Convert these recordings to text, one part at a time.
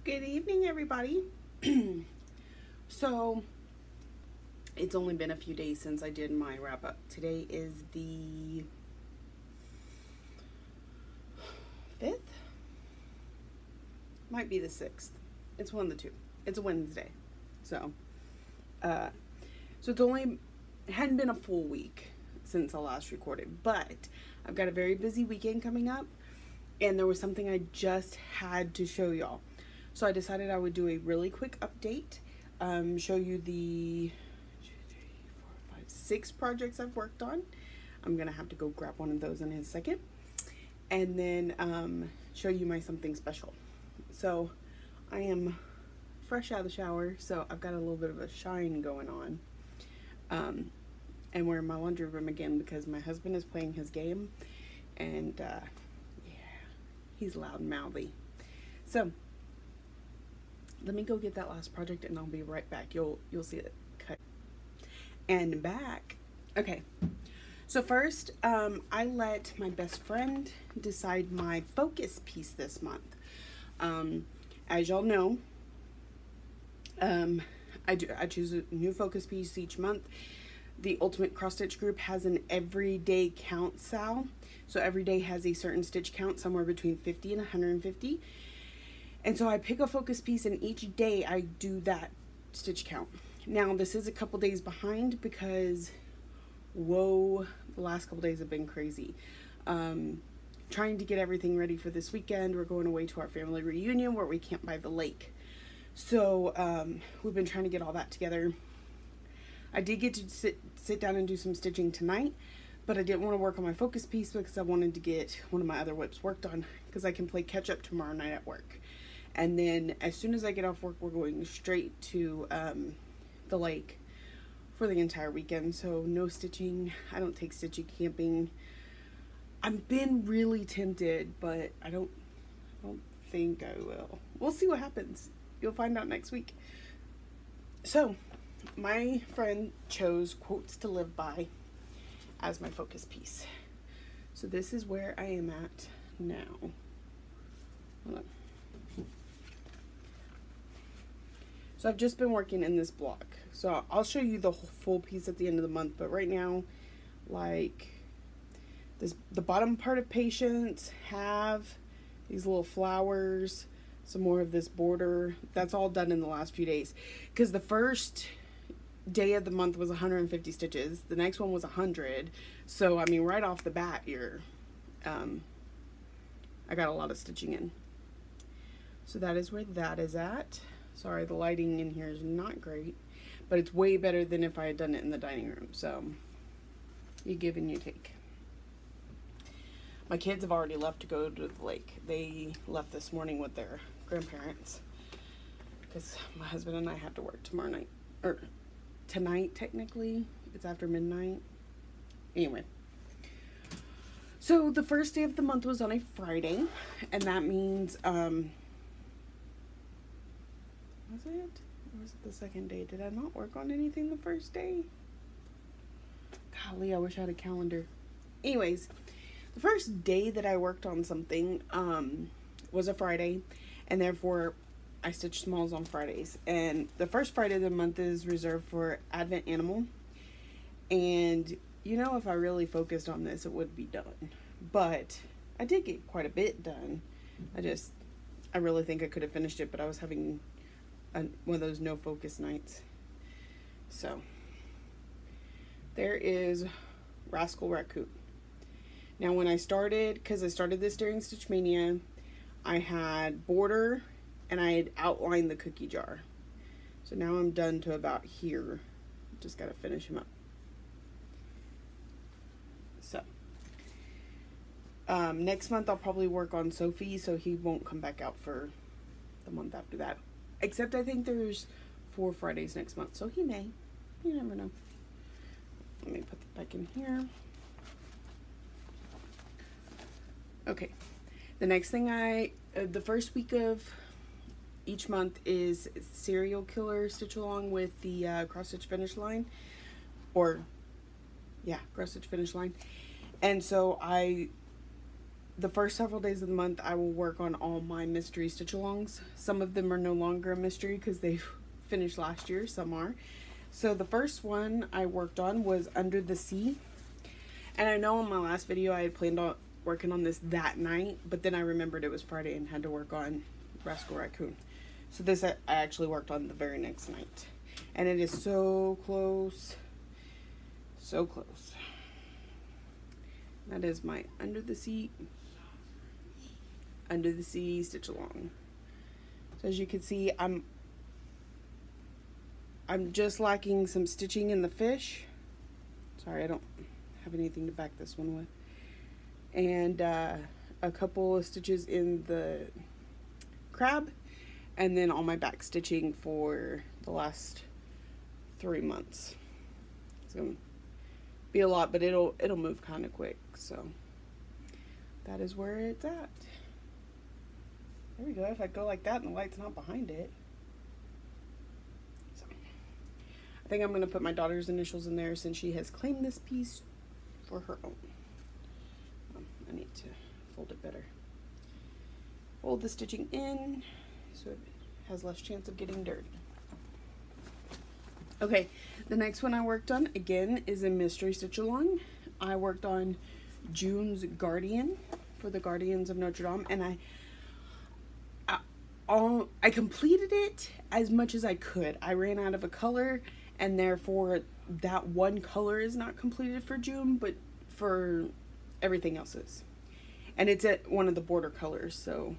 Good evening, everybody. So, it's only been a few days since I did my wrap up. Today is the 5th? Might be the 6th. It's one of the two. It's a Wednesday. So it's only, it hadn't been a full week since I last recorded, but I've got a very busy weekend coming up, and there was something I just had to show y'all. So I decided I would do a really quick update, show you the 6 projects I've worked on. I'm gonna have to go grab one of those in a second, and then show you my something special. So I am fresh out of the shower, so I've got a little bit of a shine going on. And we're in my laundry room again because my husband is playing his game, and yeah, he's loud and mouthy. So let me go get that last project and I'll be right back. You'll see it cut and back. Okay, so first I let my best friend decide my focus piece this month. As y'all know, I choose a new focus piece each month. The Ultimate Cross Stitch group has an everyday count sal. So every day has a certain stitch count, somewhere between 50 and 150. And so I pick a focus piece, and each day I do that stitch count. Now this is a couple days behind because, whoa, the last couple days have been crazy. Trying to get everything ready for this weekend. We're going away to our family reunion where we camp by the lake. So we've been trying to get all that together. I did get to sit down and do some stitching tonight, but I didn't want to work on my focus piece because I wanted to get one of my other whips worked on because I can play catch up tomorrow night at work. And then as soon as I get off work, we're going straight to the lake for the entire weekend. So no stitching. I don't take stitching camping. I've been really tempted, but I don't think I will. We'll see what happens. You'll find out next week. So my friend chose Quotes to Live By as my focus piece. So this is where I am at now. Hold on. So I've just been working in this block. So I'll show you the full piece at the end of the month, but right now, like this, the bottom part of Patience, have these little flowers, some more of this border. That's all done in the last few days. Because the first day of the month was 150 stitches. The next one was 100. So, I mean, right off the bat, I got a lot of stitching in. So that is where that is at. Sorry, the lighting in here is not great, but it's way better than if I had done it in the dining room. So you give and you take. My kids have already left to go to the lake. They left this morning with their grandparents because my husband and I have to work tomorrow night, or tonight technically. It's after midnight. Anyway. So the first day of the month was on a Friday, and that means, was it? Or was it the second day? Did I not work on anything the first day? Golly, I wish I had a calendar. Anyways, the first day that I worked on something was a Friday, and therefore I stitch smalls on Fridays. And the first Friday of the month is reserved for Advent Animal. And you know, if I really focused on this, it would be done. But I did get quite a bit done. I really think I could have finished it, but I was having one of those no focus nights. So there is Rascal Raccoon. Now when I started, because I started this during Stitch Mania, I had border and I had outlined the cookie jar. So now I'm done to about here. Just got to finish him up. So next month I'll probably work on Sophie, so he won't come back out for the month after that. Except I think there's 4 Fridays next month, so he may. You never know. Let me put that back in here. Okay. The next thing the first week of each month is Serial Killer Stitch Along with the Cross Stitch Finish Line. Or, yeah, Cross Stitch Finish Line. And so I the first several days of the month, I will work on all my mystery stitch-alongs. Some of them are no longer a mystery because they finished last year. Some are. So the first one I worked on was Under the Sea. And I know in my last video I had planned on working on this that night, but then I remembered it was Friday and had to work on Rascal Raccoon. So this I actually worked on the very next night. And it is so close. So close. That is my Under the Sea stitch along. So as you can see, I'm just lacking some stitching in the fish. Sorry, I don't have anything to back this one with. And a couple of stitches in the crab, and then all my back stitching for the last 3 months. It's gonna be a lot, but it'll move kind of quick. So that is where it's at. There we go. If I go like that and the light's not behind it. So I think I'm going to put my daughter's initials in there since she has claimed this piece for her own. I need to fold it better. Fold the stitching in so it has less chance of getting dirty. Okay, the next one I worked on again is a mystery stitch along. I worked on June's Guardian for the Guardians of Notre Dame, and I completed it as much as I could. I ran out of a color, and therefore that one color is not completed for June, but for everything else is. And it's at one of the border colors, so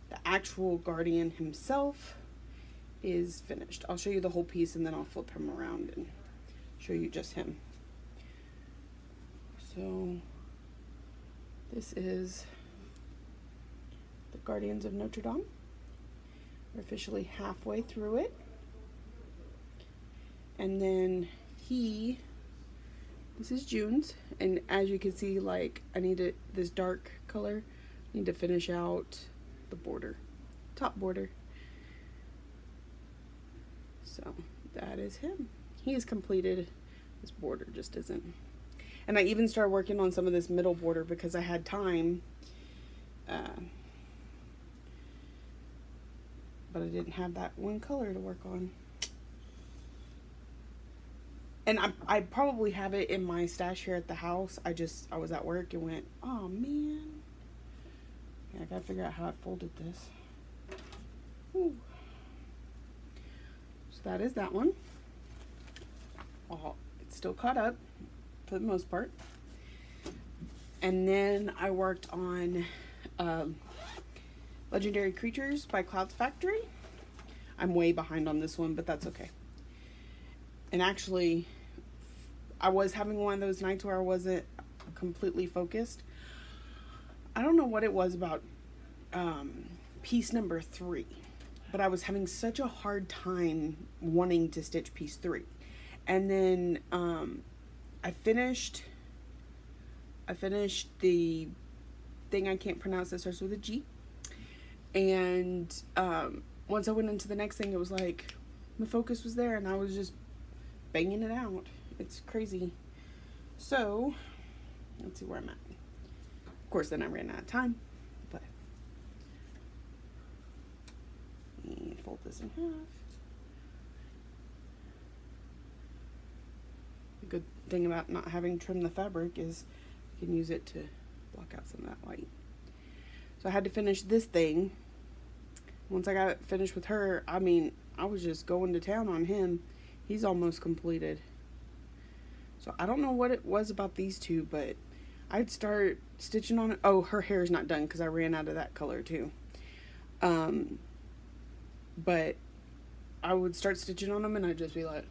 the actual Guardian himself is finished. I'll show you the whole piece and then I'll flip him around and show you just him. So this is the Guardians of Notre Dame. We're officially halfway through it. And then this is June's, and as you can see, like, I need this dark color, I need to finish out the border, top border. So that is him. He is completed. This border just isn't. And I even started working on some of this middle border because I had time, but I didn't have that one color to work on. And I probably have it in my stash here at the house. I was at work and went, oh man. Yeah, I gotta figure out how I folded this. Ooh. So that is that one. Oh, it's still caught up for the most part. And then I worked on Legendary Creatures by Clouds Factory. I'm way behind on this one, but that's okay. And actually, I was having one of those nights where I wasn't completely focused. I don't know what it was about piece number 3, but I was having such a hard time wanting to stitch piece 3. And then I finished the thing I can't pronounce that starts with a G. And once I went into the next thing, it was like the focus was there and I was just banging it out. It's crazy. So let's see where I'm at. Of course, then I ran out of time, but let me fold this in half. The good thing about not having trimmed the fabric is you can use it to block out some of that light. So I had to finish this thing. Once I got finished with her, I mean, I was just going to town on him. He's almost completed. So I don't know what it was about these two, but I'd start stitching on it. Oh, her hair is not done because I ran out of that color too. But I would start stitching on them and I'd just be like,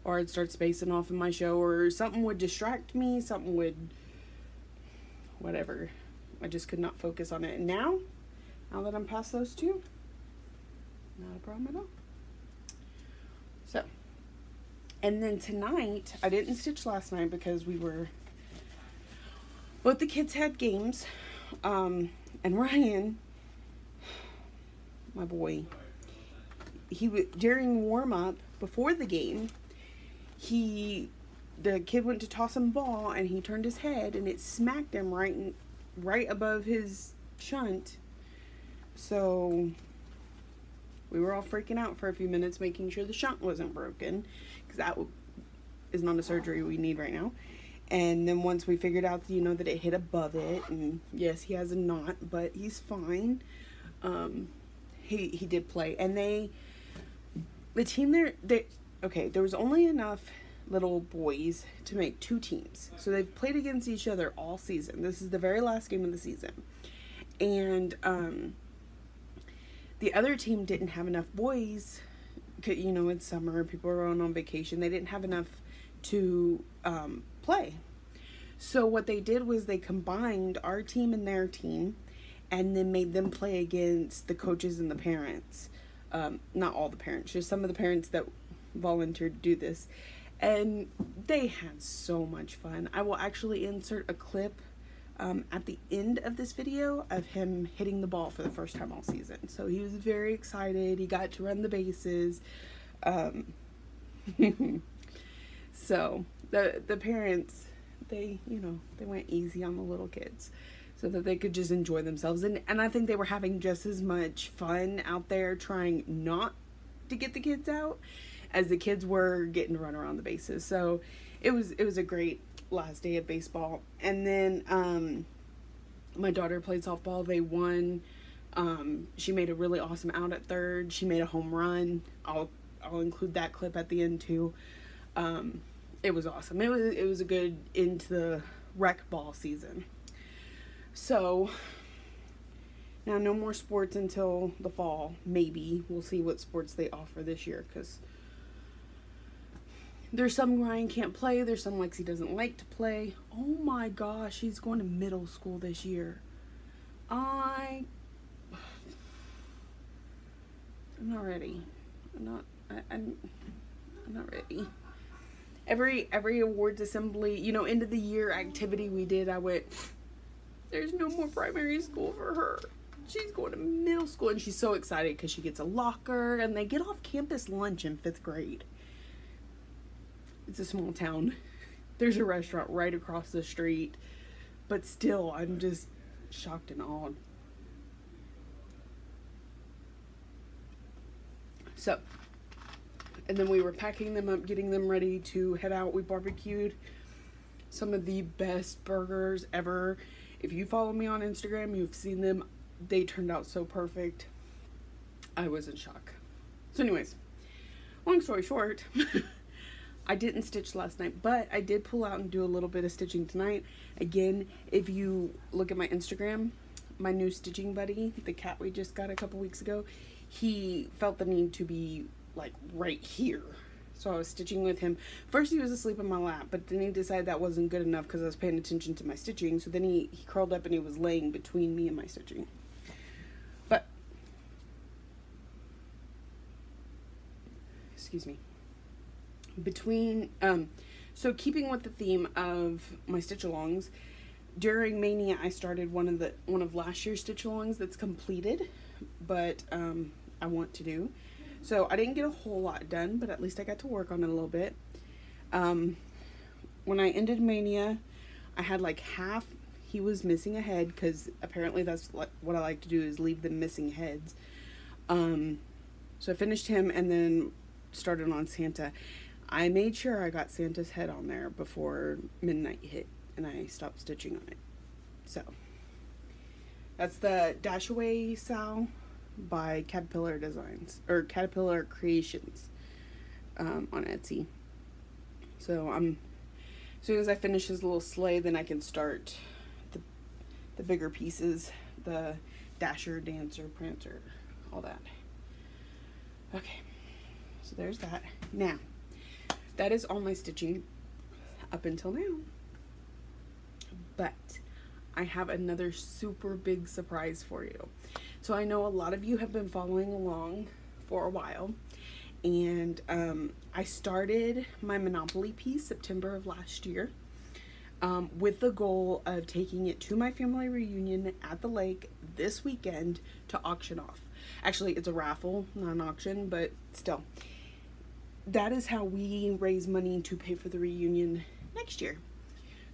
or I'd start spacing off in my show, or something would distract me, something would, whatever. I just could not focus on it. And now that I'm past those two, not a problem at all. So, and then tonight, I didn't stitch last night because both the kids had games, and Ryan, my boy, during warm-up, before the game, he the kid went to toss him a ball, and he turned his head, and it smacked him right above his shunt. So we were all freaking out for a few minutes, making sure the shunt wasn't broken, because that is not a surgery we need right now. And then once we figured out, you know, that it hit above it, and yes, he has a knot, but he's fine. He did play, and the team there, okay, there was only enough little boys to make 2 teams. So they've played against each other all season. This is the very last game of the season. And the other team didn't have enough boys. You know, it's summer, people are on vacation. They didn't have enough to play. So what they did was they combined our team and their team, and then made them play against the coaches and the parents. Not all the parents, just some of the parents that volunteered to do this. And they had so much fun. I will actually insert a clip at the end of this video of him hitting the ball for the first time all season. So he was very excited. He got to run the bases. So the parents, they went easy on the little kids so that they could just enjoy themselves. And I think they were having just as much fun out there trying not to get the kids out as the kids were getting to run around the bases. So it was a great last day of baseball. And then my daughter played softball. They won. She made a really awesome out at third. She made a home run. I'll include that clip at the end too. It was awesome. It was a good into the rec ball season. So now no more sports until the fall. Maybe we'll see what sports they offer this year, because there's some Ryan can't play. There's some Lexi doesn't like to play. Oh my gosh, he's going to middle school this year. I'm not ready. I'm not ready. Every awards assembly, you know, end of the year activity we did, I went, there's no more primary school for her. She's going to middle school, and she's so excited because she gets a locker, and they get off campus lunch in 5th grade. It's a small town. There's a restaurant right across the street, but still, I'm just shocked and awed. So, and then we were packing them up, getting them ready to head out. We barbecued some of the best burgers ever. If you follow me on Instagram, you've seen them. They turned out so perfect. I was in shock. So anyways, long story short, I didn't stitch last night, but I did pull out and do a little bit of stitching tonight. Again, if you look at my Instagram, my new stitching buddy, the cat we just got a couple weeks ago, he felt the need to be like right here. So I was stitching with him. First he was asleep in my lap, but then he decided that wasn't good enough because I was paying attention to my stitching. So then he curled up and he was laying between me and my stitching. But, excuse me. So keeping with the theme of my stitch-alongs, during Mania I started one of last year's stitch-alongs that's completed, but I want to do. So I didn't get a whole lot done, but at least I got to work on it a little bit. When I ended Mania, I had like half. He was missing a head, because apparently that's what I like to do, is leave them missing heads. So I finished him and then started on Santa. I made sure I got Santa's head on there before midnight hit, and I stopped stitching on it. So that's the Dash Away Sal by Caterpillar Designs, or Caterpillar Creations, on Etsy. So as soon as I finish his little sleigh, then I can start the bigger pieces, the Dasher, Dancer, Prancer, all that. Okay, so there's that. Now, that is all my stitching up until now. But I have another super big surprise for you. So I know a lot of you have been following along for a while, and I started my Monopoly piece September of last year, with the goal of taking it to my family reunion at the lake this weekend to auction off. Actually, it's a raffle, not an auction, but still. that is how we raise money to pay for the reunion next year.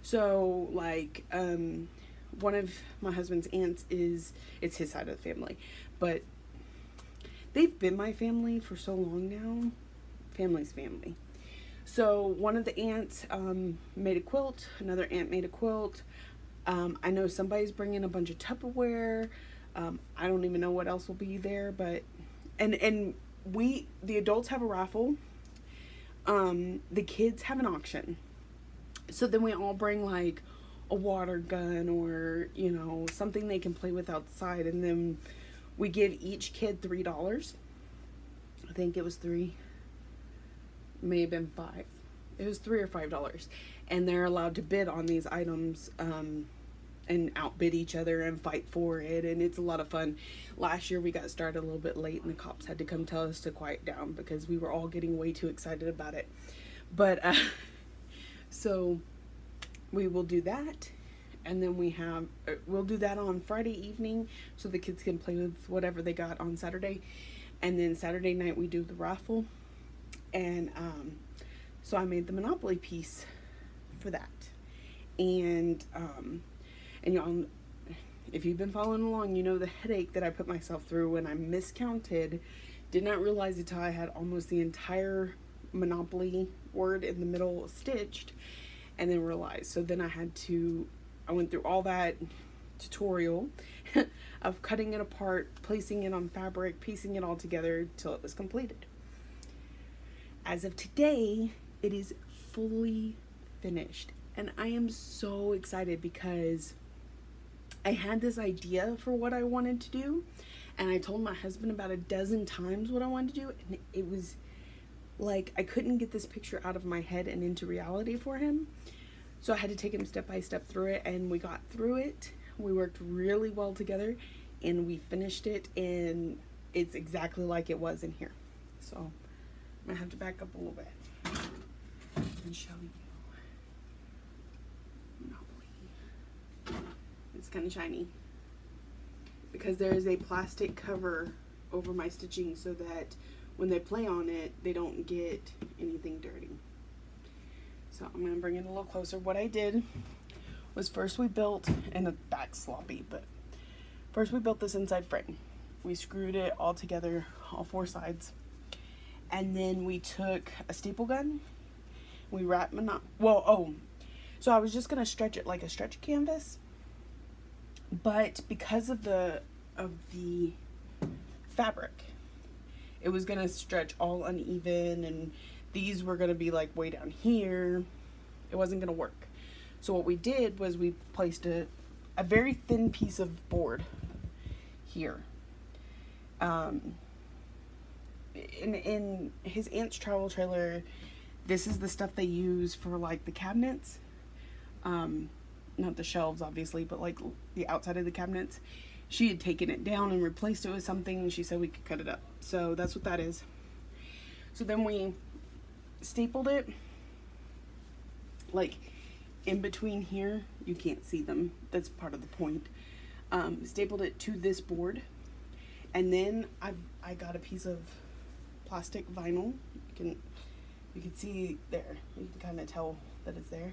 So like one of my husband's aunts it's his side of the family, but they've been my family for so long now. Family's family. So one of the aunts made a quilt. Another aunt made a quilt. I know somebody's bringing a bunch of Tupperware. I don't even know what else will be there, but and the adults have a raffle. The kids have an auction. So then we all bring like a water gun or, you know, something they can play with outside, and then we give each kid $3. I think it was $3. May have been $5. It was $3 or $5, and they're allowed to bid on these items and outbid each other and fight for it, and it's a lot of fun. Last year we got started a little bit late, and the cops had to come tell us to quiet down because we were all getting way too excited about it. But so we will do that, and then we'll do that on Friday evening so the kids can play with whatever they got on Saturday, and then Saturday night we do the raffle. And so I made the Monopoly piece for that, and y'all, if you've been following along, you know the headache that I put myself through when I miscounted. Did not realize it till I had almost the entire Monopoly word in the middle stitched, and then realized. So then I went through all that tutorial of cutting it apart, placing it on fabric, piecing it all together till it was completed. As of today, it is fully finished, and I am so excited because I had this idea for what I wanted to do, and I told my husband about a dozen times what I wanted to do, and it was like I couldn't get this picture out of my head and into reality for him. So I had to take him step by step through it, and we got through it. We worked really well together, and we finished it, and it's exactly like it was in here. So I have to back up a little bit and show you. Monopoly. It's kind of shiny because there is a plastic cover over my stitching so that when they play on it, they don't get anything dirty. So I'm going to bring it a little closer. What I did was first we built, and the back's sloppy, but first we built this inside frame. We screwed it all together, all four sides. And then we took a staple gun. We wrapped so I was just going to stretch it like a stretch canvas. But because of the fabric, it was going to stretch all uneven, and these were going to be like way down here. It wasn't going to work. So what we did was we placed a very thin piece of board here. In his aunt's travel trailer, this is the stuff they use for like the cabinets. Not the shelves obviously, but like the outside of the cabinets. She had taken it down and replaced it with something, and she said we could cut it up. So that's what that is. So then we stapled it like in between here. You can't see them, that's part of the point. Stapled it to this board, and then I got a piece of plastic vinyl. You can see there, you can kind of tell that it's there,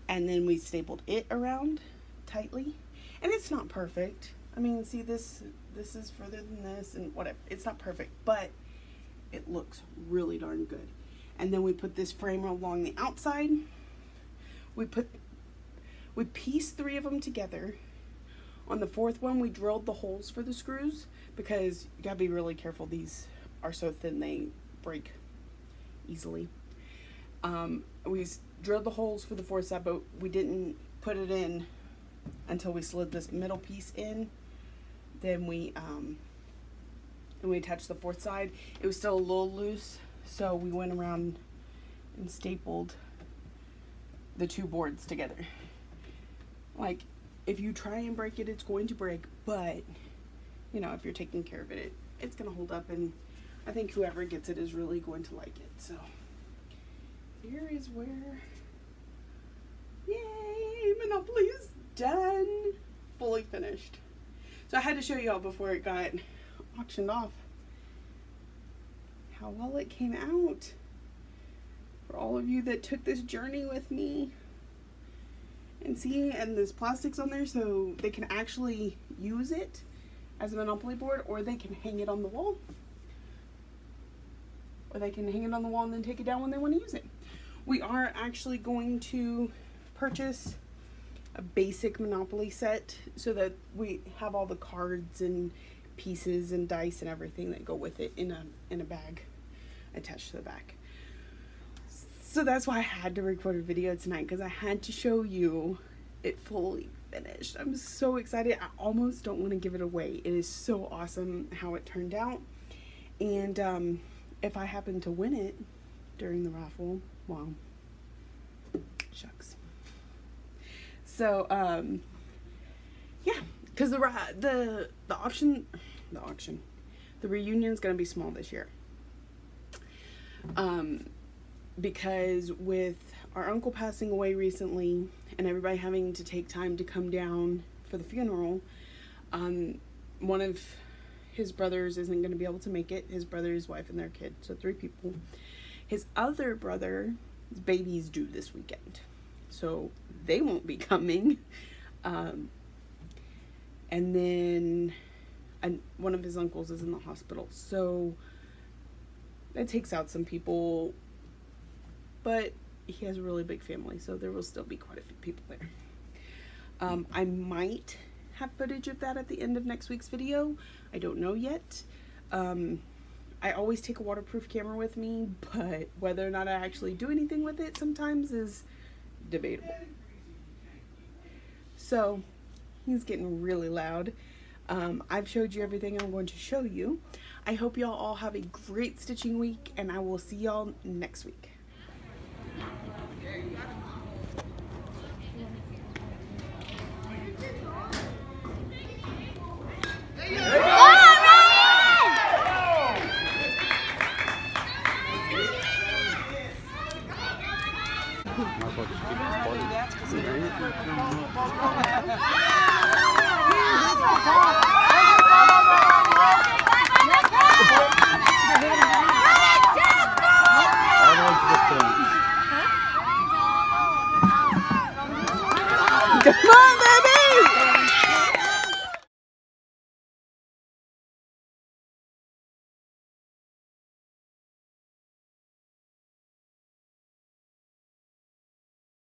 and then we stapled it around tightly. And it's not perfect. I mean, see, this is further than this and whatever. It's not perfect, but it looks really darn good. And then we put this frame along the outside. We pieced 3 of them together. On the 4th one, we drilled the holes for the screws because you gotta be really careful. These are so thin they break easily. We drilled the holes for the 4th side, but we didn't put it in until we slid this middle piece in. Then we attached the 4th side. It was still a little loose, so we went around and stapled the 2 boards together. Like, if you try and break it, it's going to break, but you know, if you're taking care of it, it's gonna hold up, and I think whoever gets it is really going to like it. So here is where, yay, Monopoly is done, fully finished. So I had to show y'all before it got auctioned off how well it came out. for all of you that took this journey with me. And see, and there's plastics on there so they can actually use it as a Monopoly board, or they can hang it on the wall. Or they can hang it on the wall and then take it down when they want to use it. We are actually going to purchase a basic Monopoly set so that we have all the cards and pieces and dice and everything that go with it in a bag attached to the back. So that's why I had to record a video tonight, because I had to show you it fully finished. I'm so excited. I almost don't want to give it away. It is so awesome how it turned out. And if I happen to win it during the raffle, well, shucks. So yeah, because the reunion is going to be small this year. Because with our uncle passing away recently and everybody having to take time to come down for the funeral, one of his brothers isn't going to be able to make it. His brother, his wife, and their kid. So 3 people. His other brother, his baby's due this weekend. So they won't be coming. And then one of his uncles is in the hospital. So that takes out some people. But he has a really big family, so there will still be quite a few people there. I might have footage of that at the end of next week's video. I don't know yet. I always take a waterproof camera with me, but whether or not I actually do anything with it sometimes is debatable. So he's getting really loud. I've showed you everything I'm going to show you. I hope y'all all have a great stitching week, and I will see y'all next week. That's